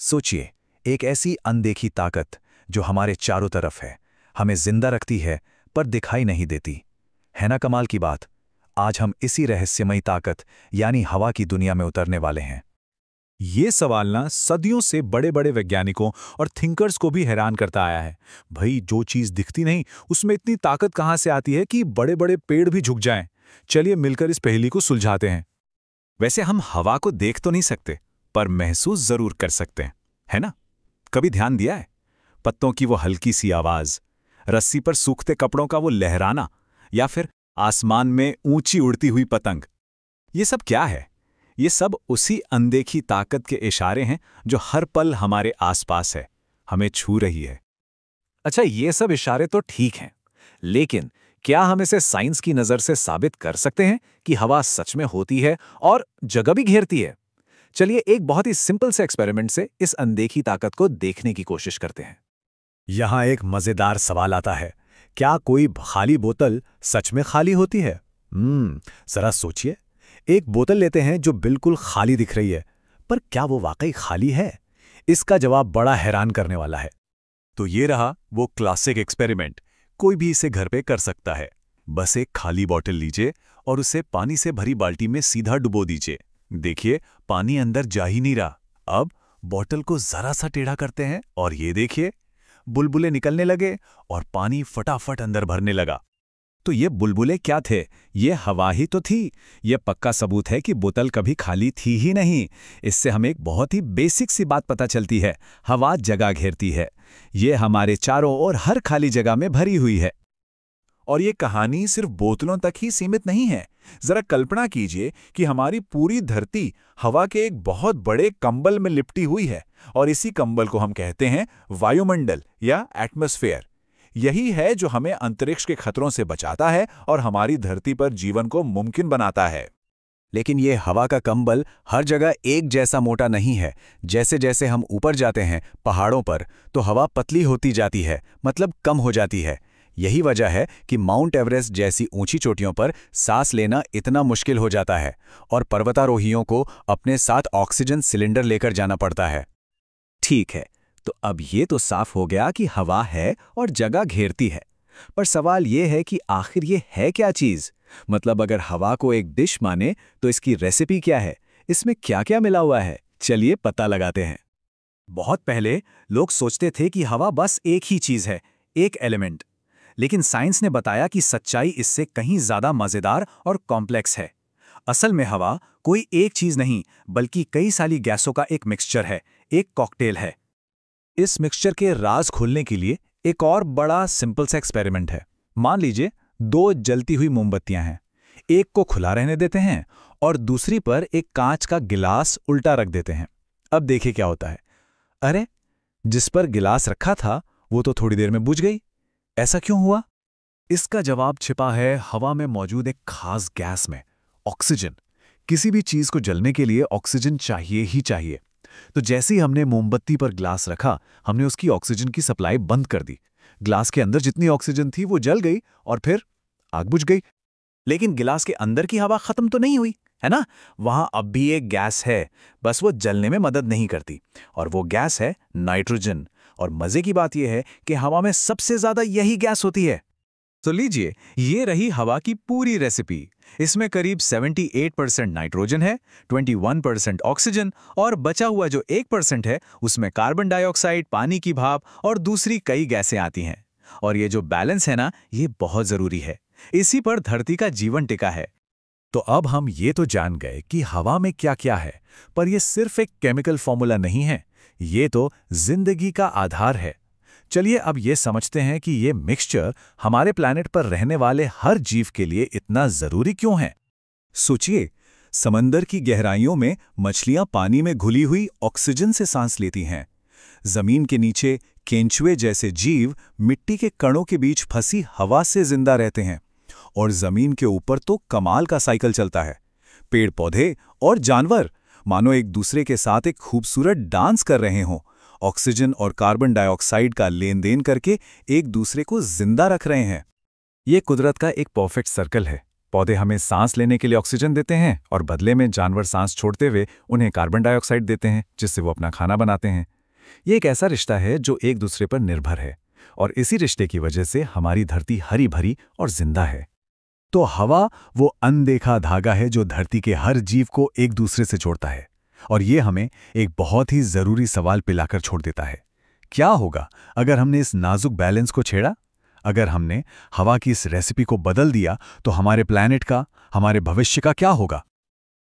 सोचिए, एक ऐसी अनदेखी ताकत जो हमारे चारों तरफ है, हमें जिंदा रखती है पर दिखाई नहीं देती। है ना कमाल की बात। आज हम इसी रहस्यमयी ताकत यानी हवा की दुनिया में उतरने वाले हैं। ये सवाल ना सदियों से बड़े बड़े वैज्ञानिकों और थिंकर्स को भी हैरान करता आया है। भाई, जो चीज दिखती नहीं उसमें इतनी ताकत कहाँ से आती है कि बड़े बड़े पेड़ भी झुक जाएं। चलिए मिलकर इस पहेली को सुलझाते हैं। वैसे हम हवा को देख तो नहीं सकते, पर महसूस जरूर कर सकते हैं, है ना? कभी ध्यान दिया है? पत्तों की वो हल्की सी आवाज, रस्सी पर सूखते कपड़ों का वो लहराना, या फिर आसमान में ऊंची उड़ती हुई पतंग। ये सब क्या है? ये सब उसी अनदेखी ताकत के इशारे हैं जो हर पल हमारे आसपास है, हमें छू रही है। अच्छा, ये सब इशारे तो ठीक हैं, लेकिन क्या हम इसे साइंस की नज़र से साबित कर सकते हैं कि हवा सच में होती है और जगह भी घेरती है? चलिए एक बहुत ही सिंपल से एक्सपेरिमेंट से इस अनदेखी ताकत को देखने की कोशिश करते हैं। यहां एक मजेदार सवाल आता है, क्या कोई खाली बोतल सच में खाली होती है? जरा सोचिए। एक बोतल लेते हैं जो बिल्कुल खाली दिख रही है, पर क्या वो वाकई खाली है? इसका जवाब बड़ा हैरान करने वाला है। तो ये रहा वो क्लासिक एक्सपेरिमेंट। कोई भी इसे घर पे कर सकता है। बस एक खाली बॉटल लीजिए और उसे पानी से भरी बाल्टी में सीधा डुबो दीजिए। देखिए, पानी अंदर जा ही नहीं रहा। अब बॉटल को जरा सा टेढ़ा करते हैं और ये देखिए, बुलबुले निकलने लगे और पानी फटाफट अंदर भरने लगा। तो ये बुलबुले क्या थे? ये हवा ही तो थी। ये पक्का सबूत है कि बोतल कभी खाली थी ही नहीं। इससे हमें एक बहुत ही बेसिक सी बात पता चलती है, हवा जगह घेरती है। ये हमारे चारों ओर हर खाली जगह में भरी हुई है। और ये कहानी सिर्फ बोतलों तक ही सीमित नहीं है। जरा कल्पना कीजिए कि हमारी पूरी धरती हवा के एक बहुत बड़े कंबल में लिपटी हुई है, और इसी कंबल को हम कहते हैं वायुमंडल या एटमॉस्फेयर। यही है जो हमें अंतरिक्ष के खतरों से बचाता है और हमारी धरती पर जीवन को मुमकिन बनाता है। लेकिन ये हवा का कंबल हर जगह एक जैसा मोटा नहीं है। जैसे जैसे हम ऊपर जाते हैं पहाड़ों पर, तो हवा पतली होती जाती है, मतलब कम हो जाती है। यही वजह है कि माउंट एवरेस्ट जैसी ऊंची चोटियों पर सांस लेना इतना मुश्किल हो जाता है और पर्वतारोहियों को अपने साथ ऑक्सीजन सिलेंडर लेकर जाना पड़ता है। ठीक है, तो अब ये तो साफ हो गया कि हवा है और जगह घेरती है। पर सवाल ये है कि आखिर ये है क्या चीज़? मतलब अगर हवा को एक डिश माने तो इसकी रेसिपी क्या है? इसमें क्या क्या मिला हुआ है? चलिए पता लगाते हैं। बहुत पहले लोग सोचते थे कि हवा बस एक ही चीज़ है, एक एलिमेंट। लेकिन साइंस ने बताया कि सच्चाई इससे कहीं ज़्यादा मज़ेदार और कॉम्प्लेक्स है। असल में हवा कोई एक चीज़ नहीं, बल्कि कई सारी गैसों का एक मिक्सचर है, एक कॉकटेल है। इस मिक्सचर के राज खोलने के लिए एक और बड़ा सिंपल सा एक्सपेरिमेंट है। मान लीजिए दो जलती हुई मोमबत्तियां हैं। एक को खुला रहने देते हैं और दूसरी पर एक कांच का गिलास उल्टा रख देते हैं। अब देखिए क्या होता है। अरे, जिस पर गिलास रखा था वो तो थोड़ी देर में बुझ गई। ऐसा क्यों हुआ? इसका जवाब छिपा है हवा में मौजूद एक खास गैस में, ऑक्सीजन। किसी भी चीज़ को जलने के लिए ऑक्सीजन चाहिए ही चाहिए। तो जैसे ही हमने मोमबत्ती पर ग्लास रखा, हमने उसकी ऑक्सीजन की सप्लाई बंद कर दी। ग्लास के अंदर जितनी ऑक्सीजन थी वो जल गई और फिर आग बुझ गई। लेकिन गिलास के अंदर की हवा खत्म तो नहीं हुई, है ना? वहां अब भी एक गैस है, बस वो जलने में मदद नहीं करती, और वो गैस है नाइट्रोजन। और मजे की बात यह है कि हवा में सबसे ज्यादा यही गैस होती है। तो लीजिए, ये रही हवा की पूरी रेसिपी। इसमें करीब 78% नाइट्रोजन है, 21% ऑक्सीजन, और बचा हुआ जो 1% है उसमें कार्बन डाइऑक्साइड, पानी की भाप और दूसरी कई गैसें आती हैं। और ये जो बैलेंस है ना, ये बहुत जरूरी है। इसी पर धरती का जीवन टिका है। तो अब हम ये तो जान गए कि हवा में क्या क्या है, पर यह सिर्फ एक केमिकल फॉर्मूला नहीं है, ये तो जिंदगी का आधार है। चलिए अब ये समझते हैं कि ये मिक्सचर हमारे प्लैनेट पर रहने वाले हर जीव के लिए इतना जरूरी क्यों है। सोचिए, समंदर की गहराइयों में मछलियां पानी में घुली हुई ऑक्सीजन से सांस लेती हैं। जमीन के नीचे केंचुए जैसे जीव मिट्टी के कणों के बीच फंसी हवा से जिंदा रहते हैं। और जमीन के ऊपर तो कमाल का साइकिल चलता है। पेड़ पौधे और जानवर मानो एक दूसरे के साथ एक खूबसूरत डांस कर रहे हों, ऑक्सीजन और कार्बन डाइऑक्साइड का लेन देन करके एक दूसरे को जिंदा रख रहे हैं। ये कुदरत का एक परफेक्ट सर्कल है, पौधे हमें सांस लेने के लिए ऑक्सीजन देते हैं और बदले में जानवर सांस छोड़ते हुए उन्हें कार्बन डाइऑक्साइड देते हैं, जिससे वो अपना खाना बनाते हैं। ये एक ऐसा रिश्ता है जो एक दूसरे पर निर्भर है, और इसी रिश्ते की वजह से हमारी धरती हरी भरी और जिंदा है। तो हवा वो अनदेखा धागा है जो धरती के हर जीव को एक दूसरे से जोड़ता है, और ये हमें एक बहुत ही जरूरी सवाल पिलाकर छोड़ देता है। क्या होगा अगर हमने इस नाजुक बैलेंस को छेड़ा? अगर हमने हवा की इस रेसिपी को बदल दिया तो हमारे प्लैनेट का, हमारे भविष्य का क्या होगा?